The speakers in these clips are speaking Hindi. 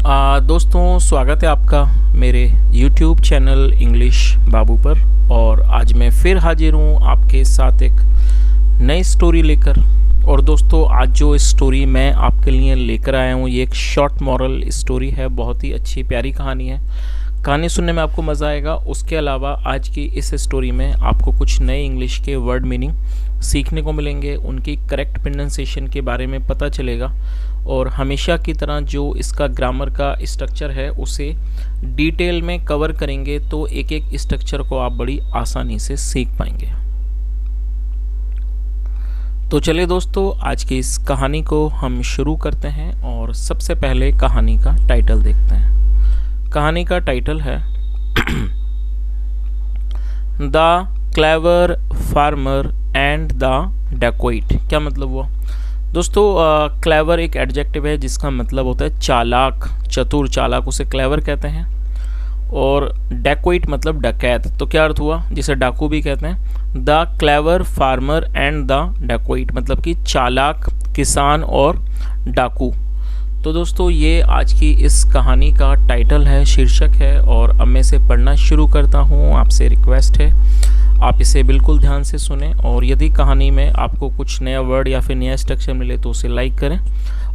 दोस्तों स्वागत है आपका मेरे YouTube चैनल इंग्लिश बाबू पर। और आज मैं फिर हाजिर हूँ आपके साथ एक नई स्टोरी लेकर। और दोस्तों आज जो स्टोरी मैं आपके लिए लेकर आया हूँ ये एक शॉर्ट मॉरल स्टोरी है। बहुत ही अच्छी प्यारी कहानी है। कहानी सुनने में आपको मज़ा आएगा। उसके अलावा आज की इस स्टोरी में आपको कुछ नए इंग्लिश के वर्ड मीनिंग सीखने को मिलेंगे, उनकी करेक्ट प्रोनाउंसिएशन के बारे में पता चलेगा और हमेशा की तरह जो इसका ग्रामर का स्ट्रक्चर है उसे डिटेल में कवर करेंगे, तो एक एक स्ट्रक्चर को आप बड़ी आसानी से सीख पाएंगे। तो चलिए दोस्तों आज की इस कहानी को हम शुरू करते हैं और सबसे पहले कहानी का टाइटल देखते हैं। कहानी का टाइटल है the clever farmer and the dacoit. क्या मतलब हुआ दोस्तों? क्लेवर एक एडजेक्टिव है जिसका मतलब होता है चालाक, चतुर, चालाक उसे क्लेवर कहते हैं। और डैकोइट मतलब डकैत। तो क्या अर्थ हुआ? जिसे डाकू भी कहते हैं। The clever farmer and the dacoit मतलब कि चालाक, किसान और डाकू। तो दोस्तों ये आज की इस कहानी का टाइटल है, शीर्षक है। और अब मैं इसे पढ़ना शुरू करता हूँ। आपसे रिक्वेस्ट है आप इसे बिल्कुल ध्यान से सुनें और यदि कहानी में आपको कुछ नया वर्ड या फिर नया स्ट्रक्चर मिले तो उसे लाइक करें,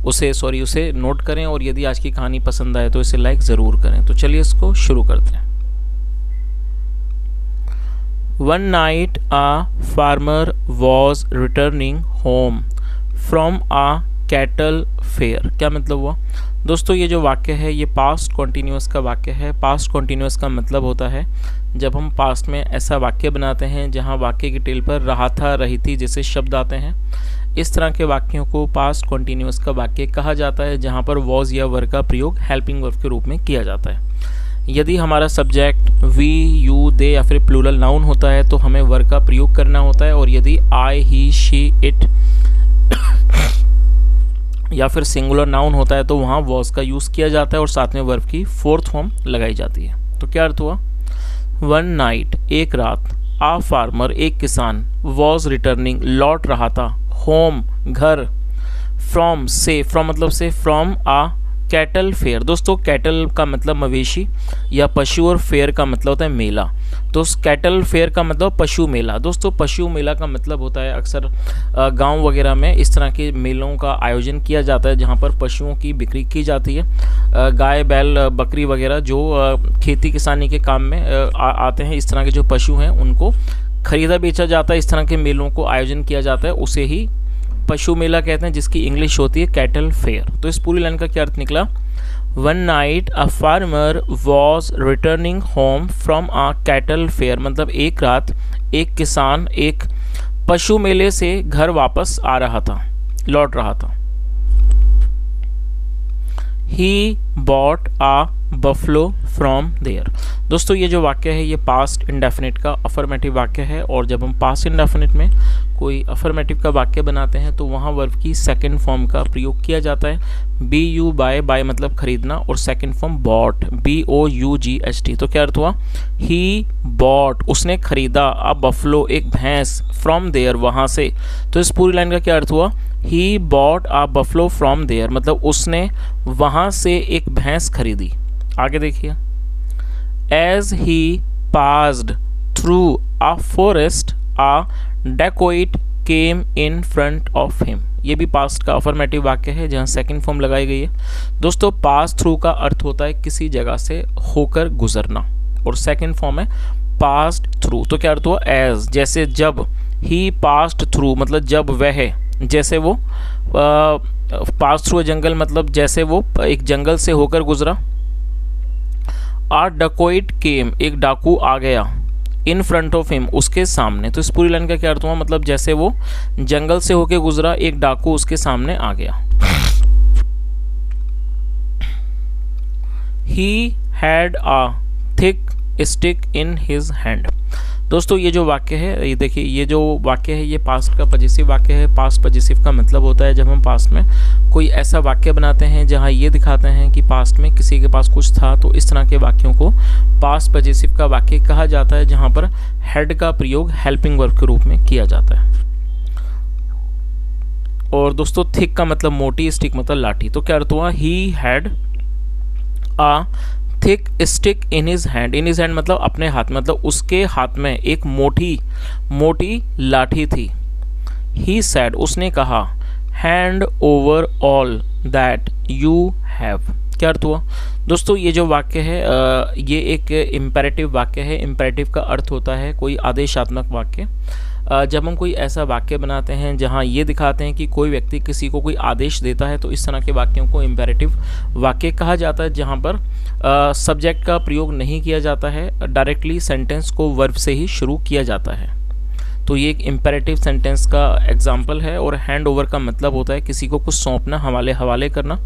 उसे नोट करें। और यदि आज की कहानी पसंद आए तो इसे लाइक ज़रूर करें। तो चलिए इसको शुरू करते हैं। One night a farmer was returning home from a cattle fair. क्या मतलब हुआ दोस्तों? ये जो वाक्य है ये पास्ट कॉन्टिन्यूअस का वाक्य है। पास्ट कॉन्टिन्यूअस का मतलब होता है जब हम पास्ट में ऐसा वाक्य बनाते हैं जहां वाक्य की टेल पर रहा था, रही थी जैसे शब्द आते हैं, इस तरह के वाक्यों को पास्ट कॉन्टिन्यूअस का वाक्य कहा जाता है, जहां पर वॉज या वर का प्रयोग हेल्पिंग वर्ब के रूप में किया जाता है। यदि हमारा सब्जेक्ट वी, यू, दे या फिर प्लूरल नाउन होता है तो हमें वर का प्रयोग करना होता है। और यदि आई, ही, शी, इट या फिर सिंगुलर नाउन होता है तो वहाँ वॉज का यूज़ किया जाता है और साथ में वर्ब की फोर्थ फॉर्म लगाई जाती है। तो क्या अर्थ हुआ? वन नाइट एक रात, आ फार्मर एक किसान, वॉज रिटर्निंग लौट रहा था, होम घर, फ्रॉम से, फ्रॉम मतलब से, फ्रॉम आ कैटल फेयर। दोस्तों कैटल का मतलब मवेशी या पशु और फेयर का मतलब होता है मेला। तो कैटल फेयर का मतलब पशु मेला। दोस्तों पशु मेला का मतलब होता है अक्सर गांव वगैरह में इस तरह के मेलों का आयोजन किया जाता है जहां पर पशुओं की बिक्री की जाती है। गाय, बैल, बकरी वगैरह जो खेती किसानी के काम में आते हैं, इस तरह के जो पशु हैं उनको खरीदा बेचा जाता है। इस तरह के मेलों को आयोजन किया जाता है, उसे ही पशु मेला कहते हैं, जिसकी इंग्लिश होती है कैटल फेयर। तो इस पूरी लाइन का क्या अर्थ निकला? One night a farmer was returning home from a cattle fair मतलब एक रात एक किसान एक पशु मेले से घर वापस आ रहा था, लौट रहा था। He bought a buffalo from there. दोस्तों ये जो वाक्य है ये पास्ट इंडेफिनिट का अफर्मेटिव वाक्य है। और जब हम पास्ट इंडेफिनिट में कोई अफर्मेटिव का वाक्य बनाते हैं तो वहाँ वर्ब की सेकंड फॉर्म का प्रयोग किया जाता है। बी यू बाय, बाय मतलब खरीदना, और सेकंड फॉर्म बॉट, BOUGHT। तो क्या अर्थ हुआ? ही बॉट उसने खरीदा, अ बफलो एक भैंस, फ्रॉम देयर वहाँ से। तो इस पूरी लाइन का क्या अर्थ हुआ? He bought a buffalo from there मतलब उसने वहाँ से एक भैंस खरीदी। आगे देखिए, as he passed through a forest a dacoit came in front of him. ये भी पास्ट का अफर्मेटिव वाक्य है जहाँ सेकंड फॉर्म लगाई गई है। दोस्तों पास थ्रू का अर्थ होता है किसी जगह से होकर गुजरना और सेकंड फॉर्म है पास्ड थ्रू। तो क्या अर्थ हुआ? एज जैसे जब, ही पास्ड थ्रू मतलब जब वह, जैसे वो पास थ्रू जंगल मतलब जैसे वो एक जंगल से होकर गुजरा। आ डकोइट केम एक डाकू आ गया, इन फ्रंट ऑफ हिम उसके सामने। तो इस पूरी लाइन का क्या अर्थ हुआ? मतलब जैसे वो जंगल से होकर गुजरा एक डाकू उसके सामने आ गया। He had a thick stick in his hand. दोस्तों ये जो वाक्य है, ये देखिए, ये जो वाक्य है ये पास्ट का पजेसिव वाक्य है। पास्ट पजेसिव का मतलब होता है जब हम पास्ट में कोई ऐसा वाक्य बनाते हैं जहां ये दिखाते हैं कि पास्ट में किसी के पास कुछ था, तो इस तरह के वाक्यों को पास्ट पजेसिव का वाक्य कहा जाता है, जहां पर हैड का प्रयोग हेल्पिंग वर्ब के रूप में किया जाता है। और दोस्तों थिक का मतलब मोटी, स्टिक मतलब लाठी। तो क्या अर्थ हुआ? He had a thick stick in his hand, in his hand मतलब अपने हाथ, मतलब उसके हाथ में एक मोटी मोटी लाठी थी। ही सैड, उसने कहा, hand over all that you have. क्या अर्थ हुआ दोस्तों? ये जो वाक्य है ये एक इम्पेरेटिव वाक्य है। इम्पेरेटिव का अर्थ होता है कोई आदेशात्मक वाक्य। जब हम कोई ऐसा वाक्य बनाते हैं जहाँ ये दिखाते हैं कि कोई व्यक्ति किसी को कोई आदेश देता है, तो इस तरह के वाक्यों को इम्पेरेटिव वाक्य कहा जाता है, जहाँ पर सब्जेक्ट का प्रयोग नहीं किया जाता है, डायरेक्टली सेंटेंस को वर्ब से ही शुरू किया जाता है। तो ये एक इम्पेरेटिव सेंटेंस का एग्जाम्पल है। और हैंड ओवर का मतलब होता है किसी को कुछ सौंपना, हवाले करना।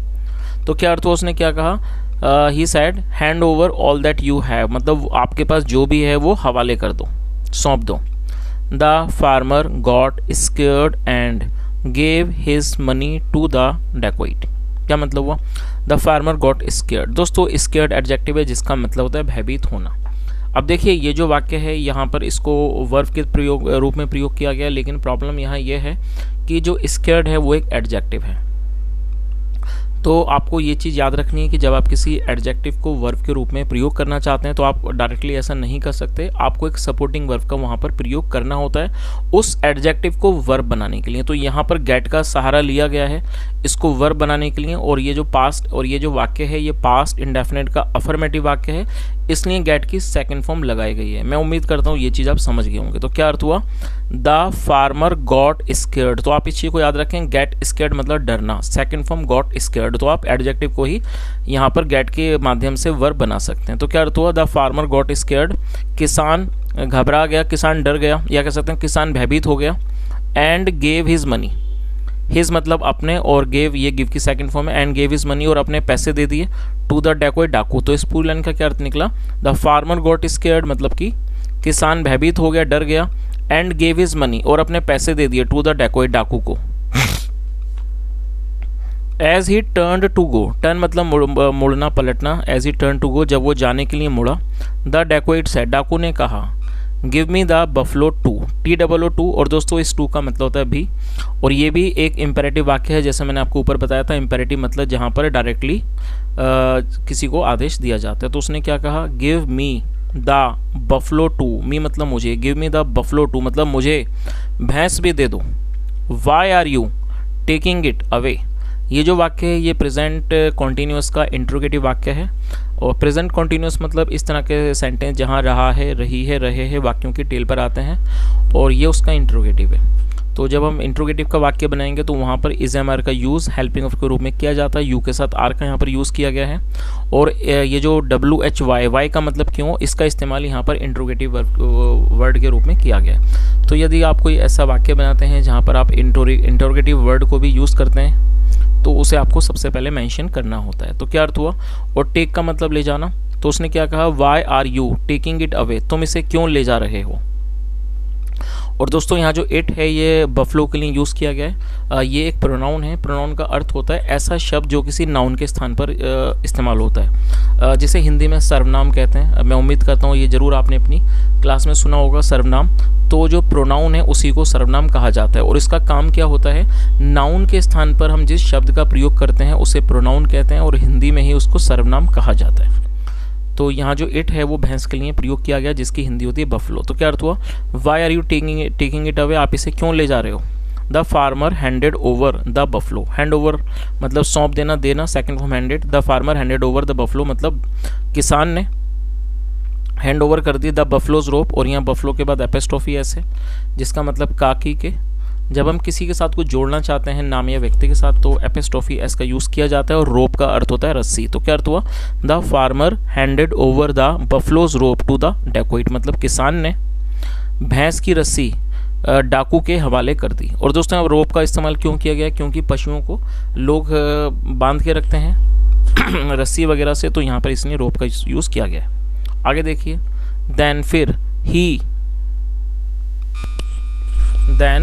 तो क्या अर्थ हुआ? उसने क्या कहा? He said hand over all that you have, मतलब आपके पास जो भी है वो हवाले कर दो, सौंप दो। The farmer got scared and gave his money to the dacoit. क्या मतलब हुआ? The farmer got scared. दोस्तों स्केयर्ड एडजेक्टिव है जिसका मतलब होता है भयभीत होना। अब देखिए ये जो वाक्य है यहाँ पर इसको वर्ब के प्रयोग रूप में प्रयोग किया गया, लेकिन प्रॉब्लम यहाँ ये है कि जो स्केयर्ड है वो एक एडजेक्टिव है। तो आपको ये चीज़ याद रखनी है कि जब आप किसी एडजेक्टिव को वर्ब के रूप में प्रयोग करना चाहते हैं तो आप डायरेक्टली ऐसा नहीं कर सकते, आपको एक सपोर्टिंग वर्ब का वहाँ पर प्रयोग करना होता है उस एडजेक्टिव को वर्ब बनाने के लिए। तो यहाँ पर गेट का सहारा लिया गया है इसको वर्ब बनाने के लिए। और ये जो पास्ट और ये जो वाक्य है ये पास्ट इंडेफिनिट का अफर्मेटिव वाक्य है, इसलिए गेट की सेकंड फॉर्म लगाई गई है। मैं उम्मीद करता हूँ ये चीज़ आप समझ गए होंगे। तो क्या अर्थ हुआ? The farmer got scared. तो आप इस चीज़ को याद रखें, गेट स्केयर्ड मतलब डरना, सेकंड फॉर्म गॉट स्केयर्ड। तो आप एडजेक्टिव को ही यहाँ पर गेट के माध्यम से वर्ब बना सकते हैं। तो क्या अर्थ हुआ? द फार्मर गॉट स्केयर्ड, किसान घबरा गया, किसान डर गया, या कह सकते हैं किसान भयभीत हो गया। And gave his money, his मतलब अपने, और गेव ये गिव की सेकंड फॉर्म है। एंड गेव हिज मनी, और अपने पैसे दे दिए, टू द डेकोइट डाकू। तो इस पूरी लाइन का क्या अर्थ निकला? द फार्मर गॉट स्केयर्ड मतलब कि किसान भयभीत हो गया, डर गया। एंड गेव हिज मनी, और अपने पैसे दे दिए, टू द डेकोइट डाकू को। As he turn to go, turn मतलब मुड़ना पलटना, as he turn to go जब वो जाने के लिए मुड़ा। द डेकोइट सेड, डाकू ने कहा, give me the buffalo too, TOO। और दोस्तों इस टू का मतलब होता है भी, और ये भी एक इम्पेरेटिव वाक्य है। जैसे मैंने आपको ऊपर बताया था, इम्पेरेटिव मतलब जहाँ पर डायरेक्टली किसी को आदेश दिया जाता है। तो उसने क्या कहा? Give me the buffalo too, me मतलब मुझे, give me the buffalo too मतलब मुझे भैंस भी दे दो। Why are you taking it away, ये जो वाक्य है ये प्रेजेंट कॉन्टिन्यूस का इंट्रोगेटिव वाक्य है। और प्रेजेंट कॉन्टिन्यूस मतलब इस तरह के सेंटेंस जहाँ रहा है, रही है, रहे हैं वाक्यों की टेल पर आते हैं, और ये उसका इंट्रोगेटिव है। तो जब हम इंट्रोगेटिव का वाक्य बनाएंगे तो वहाँ पर इज एम आर का यूज़ हेल्पिंग ऑफ के रूप में किया जाता है। यू के साथ आर का यहाँ पर यूज़ किया गया है। और ये जो WHY, वाई का मतलब क्यों, इसका इस्तेमाल यहाँ पर इंट्रोगेटिव वर्ड के रूप में किया गया है। तो यदि आप कोई ऐसा वाक्य बनाते हैं जहाँ पर आप इंट्रोगेटिव वर्ड को भी यूज़ करते हैं तो उसे आपको सबसे पहले मेंशन करना होता है। तो क्या अर्थ हुआ? और टेक का मतलब ले जाना। तो उसने क्या कहा? Why are you taking it away, तुम इसे क्यों ले जा रहे हो। और दोस्तों यहाँ जो इट है ये बफलो के लिए यूज़ किया गया है। ये एक प्रोनाउन है। प्रोनाउन का अर्थ होता है ऐसा शब्द जो किसी नाउन के स्थान पर इस्तेमाल होता है, जिसे हिंदी में सर्वनाम कहते हैं। मैं उम्मीद करता हूँ ये ज़रूर आपने अपनी क्लास में सुना होगा सर्वनाम। तो जो प्रोनाउन है उसी को सर्वनाम कहा जाता है। और इसका काम क्या होता है? नाउन के स्थान पर हम जिस शब्द का प्रयोग करते हैं उसे प्रोनाउन कहते हैं, और हिंदी में ही उसको सर्वनाम कहा जाता है। तो यहाँ जो इट है वो भैंस के लिए प्रयोग किया गया, जिसकी हिंदी होती है बफलो। तो क्या अर्थ हुआ? Why are you taking it away, आप इसे क्यों ले जा रहे हो। The farmer handed over the buffalo, hand over मतलब सौंप देना, देना, second form handed. The farmer handed over the buffalo मतलब किसान ने हैंड ओवर कर दी द बफलोज रोप, और यहाँ बफलो के बाद एपिस्ट्रोफी एस है जिसका मतलब काकी के। जब हम किसी के साथ कुछ जोड़ना चाहते हैं नाम या व्यक्ति के साथ तो एपिस्ट्रोफी एस का यूज़ किया जाता है, और रोप का अर्थ होता है रस्सी। तो क्या अर्थ हुआ? The farmer handed over the buffalo's rope to the dacoit मतलब किसान ने भैंस की रस्सी डाकू के हवाले कर दी। और दोस्तों अब रोप का इस्तेमाल क्यों किया गया? क्योंकि पशुओं को लोग बांध के रखते हैं रस्सी वगैरह से, तो यहाँ पर इसलिए रोप का यूज़ किया गया है। आगे देखिए, देन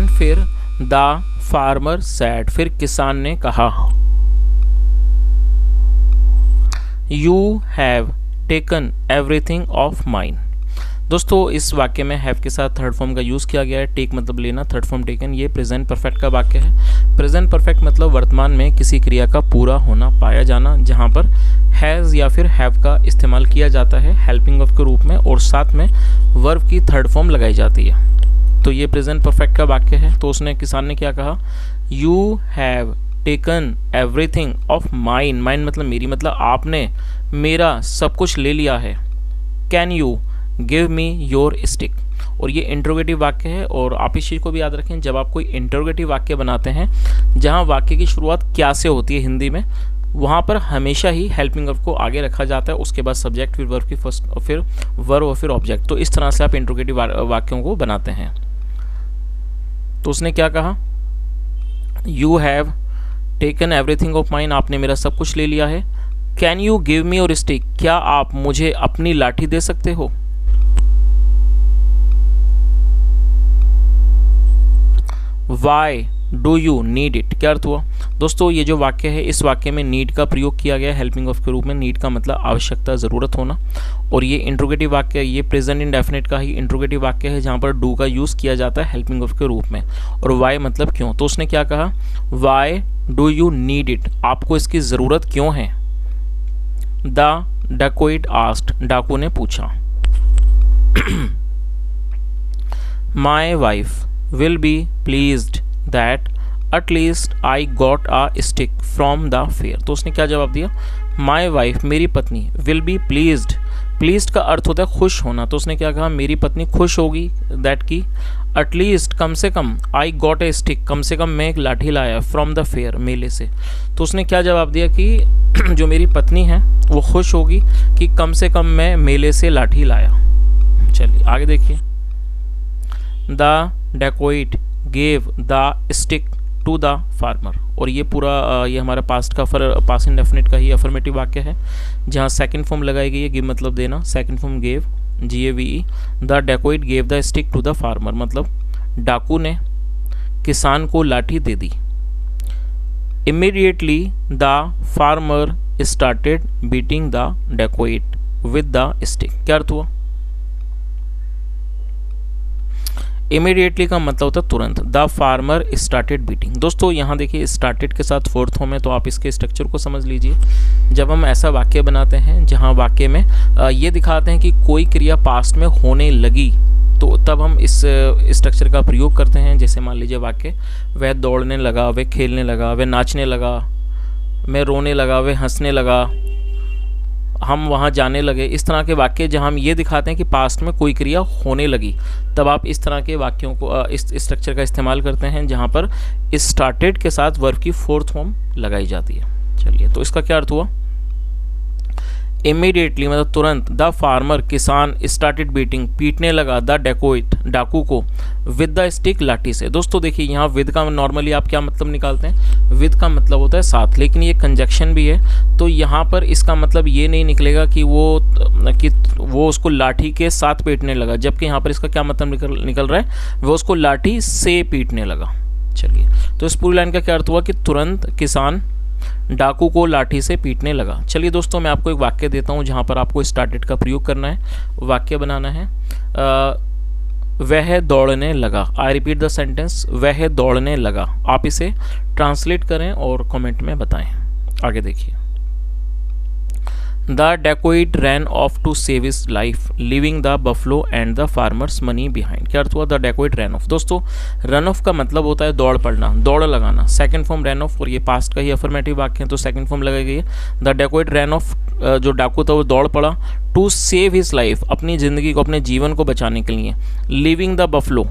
फिर द फार्मर सैड, फिर किसान ने कहा, you have taken everything of mine. दोस्तों इस वाक्य में हैव के साथ थर्ड फॉर्म का यूज़ किया गया है। टेक मतलब लेना, थर्ड फॉर्म टेकन। ये प्रेजेंट परफेक्ट का वाक्य है। प्रेजेंट परफेक्ट मतलब वर्तमान में किसी क्रिया का पूरा होना, पाया जाना, जहाँ पर हैज़ या फिर हैव का इस्तेमाल किया जाता है हेल्पिंग ऑफ के रूप में और साथ में वर्ब की थर्ड फॉर्म लगाई जाती है। तो ये प्रेजेंट परफेक्ट का वाक्य है। तो उसने किसान ने क्या कहा, you have taken everything of mine. Mine मतलब मेरी, मतलब आपने मेरा सब कुछ ले लिया है। Can you give me your stick. और ये इंट्रोगेटिव वाक्य है। और आप इस चीज़ को भी याद रखें, जब आप कोई इंट्रोगेटिव वाक्य बनाते हैं जहाँ वाक्य की शुरुआत क्या से होती है हिंदी में, वहाँ पर हमेशा ही हेल्पिंग वर्ब को आगे रखा जाता है, उसके बाद सब्जेक्ट, फिर वर्ब की फर्स्ट, और फिर वर्ब और फिर ऑब्जेक्ट। तो इस तरह से आप इंट्रोगेटिव वाक्यों को बनाते हैं। तो उसने क्या कहा, you have taken everything of mine, आपने मेरा सब कुछ ले लिया है। Can you give me your stick, क्या आप मुझे अपनी लाठी दे सकते हो। Why do you need it, क्या अर्थ हुआ। दोस्तों ये जो वाक्य है, इस वाक्य में नीड का प्रयोग किया गया है हेल्पिंग ऑफ के रूप में। नीड का मतलब आवश्यकता, ज़रूरत होना। और ये इंट्रोगेटिव वाक्य, ये प्रेजेंट इंडेफिनिट का ही इंट्रोगेटिव वाक्य है जहाँ पर डू का यूज़ किया जाता है हेल्पिंग ऑफ के रूप में। और वाई मतलब क्यों। तो उसने क्या कहा, why do you need it, आपको इसकी ज़रूरत क्यों है। द डकोइट आस्क्ड, डाकू ने पूछा। My wife will be pleased that at least I got a stick from the fair। तो उसने क्या जवाब दिया, my wife, मेरी पत्नी, will be pleased। pleased का अर्थ होता है खुश होना। तो उसने क्या कहा, मेरी पत्नी खुश होगी, that की at least कम से कम, I got a stick, कम से कम मैं एक लाठी लाया from the fair, मेले से। तो उसने क्या जवाब दिया कि जो मेरी पत्नी है वो खुश होगी कि कम से कम मैं मेले से लाठी लाया। चलिए आगे देखिए। The dacoit gave the stick to the farmer. और ये पूरा ये हमारा पास्ट इंडेफिनिट का ही अफर्मेटिव वाक्य है जहाँ सेकंड फॉर्म लगाई गई है, गिव मतलब देना, second form gave, GAVE। The dacoit gave the stick to the farmer मतलब डाकू ने किसान को लाठी दे दी। Immediately the farmer started beating the dacoit with the stick, क्या अर्थ हुआ। इमीडिएटली का मतलब होता है तुरंत। The farmer started beating. दोस्तों यहाँ देखिए स्टार्टेड के साथ फोर्थ फॉर्म है, तो आप इसके स्ट्रक्चर को समझ लीजिए। जब हम ऐसा वाक्य बनाते हैं जहाँ वाक्य में ये दिखाते हैं कि कोई क्रिया पास्ट में होने लगी, तो तब हम इस स्ट्रक्चर का प्रयोग करते हैं। जैसे मान लीजिए वाक्य, वह दौड़ने लगा, वह खेलने लगा, वह नाचने लगा, मैं रोने लगा, वह हंसने लगा, हम वहाँ जाने लगे। इस तरह के वाक्य जहाँ हम ये दिखाते हैं कि पास्ट में कोई क्रिया होने लगी, तब आप इस तरह के वाक्यों को, इस स्ट्रक्चर का इस्तेमाल करते हैं जहाँ पर स्टार्टेड के साथ वर्ब की फोर्थ फॉर्म लगाई जाती है। चलिए, तो इसका क्या अर्थ हुआ, इमीडिएटली मतलब तुरंत, द फार्मर किसान, स्टार्टेड बीटिंग पीटने लगा, द डेकोइट डाकू को, विद द स्टिक लाठी से। दोस्तों देखिए यहाँ विद का नॉर्मली आप क्या मतलब निकालते हैं, विद का मतलब होता है साथ, लेकिन ये कंजक्शन भी है, तो यहाँ पर इसका मतलब ये नहीं निकलेगा कि वो उसको लाठी के साथ पीटने लगा, जबकि यहाँ पर इसका क्या मतलब निकल रहा है, वो उसको लाठी से पीटने लगा। चलिए, तो इस पूरी लाइन का क्या अर्थ हुआ कि तुरंत किसान डाकू को लाठी से पीटने लगा। चलिए दोस्तों, मैं आपको एक वाक्य देता हूं जहां पर आपको स्टार्टेड का प्रयोग करना है, वाक्य बनाना है। वह दौड़ने लगा। आई रिपीट द सेंटेंस, वह दौड़ने लगा। आप इसे ट्रांसलेट करें और कमेंट में बताएं। आगे देखिए। The dacoit ran off to save his life, leaving the buffalo and the farmer's money behind. क्या अर्थ हुआ, द डेकोइट रैन ऑफ। दोस्तों रन ऑफ का मतलब होता है दौड़ पड़ना, दौड़ लगाना। सेकंड फॉर्म रैन ऑफ, और ये पास्ट का ही अफर्मेटिव वाक्य है, तो सेकंड फॉर्म लगाई गई है। द डेकोइट रैन ऑफ, जो डाकू था वो दौड़ पड़ा, टू सेव हिज लाइफ, अपनी जिंदगी को, अपने जीवन को बचाने के लिए, लिविंग द बफलो,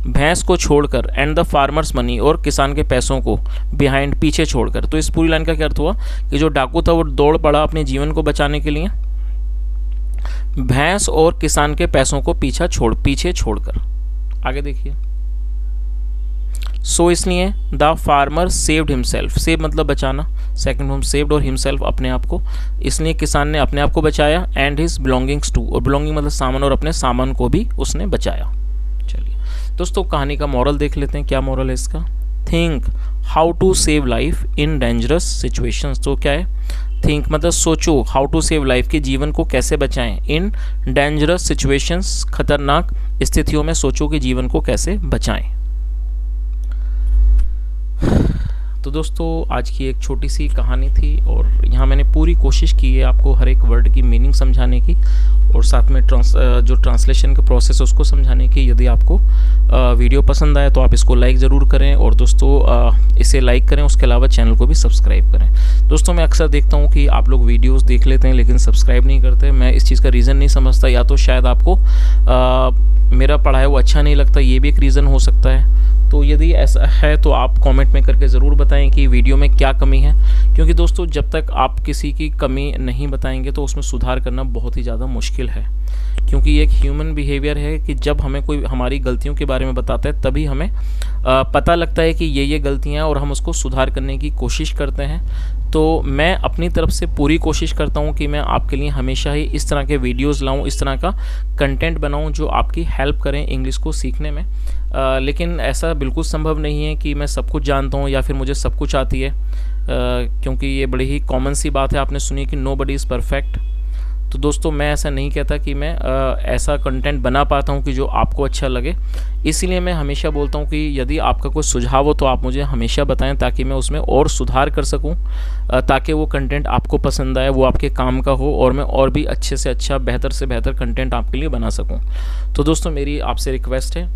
भैंस को छोड़कर, एंड द फार्मर्स मनी, और किसान के पैसों को, बिहाइंड, पीछे छोड़कर। तो इस पूरी लाइन का क्या अर्थ हुआ कि जो डाकू था वो दौड़ पड़ा अपने जीवन को बचाने के लिए, भैंस और किसान के पैसों को पीछे छोड़कर। आगे देखिए। सो इसलिए the farmer saved himself, save मतलब बचाना, सेकंड फॉर्म सेव्ड, और हिमसेल्फ अपने आप को, इसलिए किसान ने अपने आप को बचाया, एंड हिज बिलोंगिंग्स टू, और बिलोंगिंग मतलब सामान, और अपने सामान को भी उसने बचाया। चलिए दोस्तों, कहानी का मॉरल देख लेते हैं, क्या मॉरल है इसका। Think how to save life in dangerous situations. तो क्या है, थिंक मतलब सोचो, हाउ टू सेव लाइफ, कि जीवन को कैसे बचाएं। इन डेंजरस सिचुएशंस, खतरनाक स्थितियों में सोचो कि जीवन को कैसे बचाएं। तो दोस्तों आज की एक छोटी सी कहानी थी और यहाँ मैंने पूरी कोशिश की है आपको हर एक वर्ड की मीनिंग समझाने की और साथ में जो ट्रांसलेशन का प्रोसेस है उसको समझाने की। यदि आपको वीडियो पसंद आए तो आप इसको लाइक ज़रूर करें और दोस्तों इसे लाइक करें, उसके अलावा चैनल को भी सब्सक्राइब करें। दोस्तों मैं अक्सर देखता हूँ कि आप लोग वीडियोस देख लेते हैं लेकिन सब्सक्राइब नहीं करते। मैं इस चीज़ का रीज़न नहीं समझता, या तो शायद आपको मेरा पढ़ाया वो अच्छा नहीं लगता, ये भी एक रीज़न हो सकता है। तो यदि ऐसा है तो आप कमेंट में करके ज़रूर बताएं कि वीडियो में क्या कमी है, क्योंकि दोस्तों जब तक आप किसी की कमी नहीं बताएंगे तो उसमें सुधार करना बहुत ही ज़्यादा मुश्किल है। क्योंकि ये एक ह्यूमन बिहेवियर है कि जब हमें कोई हमारी गलतियों के बारे में बताता है तभी हमें पता लगता है कि ये गलतियाँ हैं और हम उसको सुधार करने की कोशिश करते हैं। तो मैं अपनी तरफ से पूरी कोशिश करता हूँ कि मैं आपके लिए हमेशा ही इस तरह के वीडियोस लाऊं, इस तरह का कंटेंट बनाऊं जो आपकी हेल्प करें इंग्लिश को सीखने में। लेकिन ऐसा बिल्कुल संभव नहीं है कि मैं सब कुछ जानता हूँ या फिर मुझे सब कुछ आती है, क्योंकि ये बड़ी ही कॉमन सी बात है, आपने सुनी कि नोबडी इज़ परफेक्ट। तो दोस्तों मैं ऐसा नहीं कहता कि मैं ऐसा कंटेंट बना पाता हूँ कि जो आपको अच्छा लगे। इसीलिए मैं हमेशा बोलता हूँ कि यदि आपका कोई सुझाव हो तो आप मुझे हमेशा बताएं ताकि मैं उसमें और सुधार कर सकूँ, ताकि वो कंटेंट आपको पसंद आए, वो आपके काम का हो और मैं और भी अच्छे से अच्छा, बेहतर से बेहतर कंटेंट आपके लिए बना सकूँ। तो दोस्तों मेरी आपसे रिक्वेस्ट है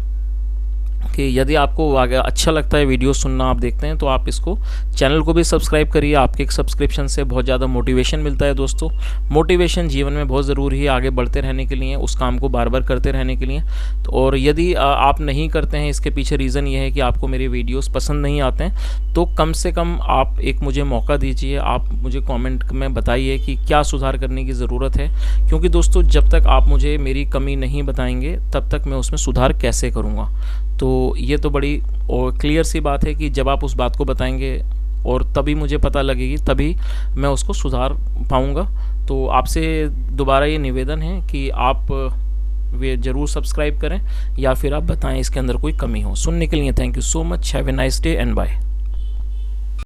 कि यदि आपको अच्छा लगता है वीडियो सुनना, आप देखते हैं, तो आप इसको चैनल को भी सब्सक्राइब करिए। आपके एक सब्सक्रिप्शन से बहुत ज़्यादा मोटिवेशन मिलता है दोस्तों। मोटिवेशन जीवन में बहुत ज़रूरी है आगे बढ़ते रहने के लिए, उस काम को बार बार करते रहने के लिए। तो और यदि आप नहीं करते हैं, इसके पीछे रीज़न ये है कि आपको मेरे वीडियोस पसंद नहीं आते हैं, तो कम से कम आप एक मुझे मौका दीजिए, आप मुझे कॉमेंट में बताइए कि क्या सुधार करने की ज़रूरत है। क्योंकि दोस्तों जब तक आप मुझे मेरी कमी नहीं बताएंगे तब तक मैं उसमें सुधार कैसे करूँगा। तो ये तो बड़ी और क्लियर सी बात है कि जब आप उस बात को बताएंगे और तभी मुझे पता लगेगी, तभी मैं उसको सुधार पाऊंगा। तो आपसे दोबारा ये निवेदन है कि आप वे ज़रूर सब्सक्राइब करें या फिर आप बताएं इसके अंदर कोई कमी हो। सुनने के लिए thank you so much. Have a nice day and bye.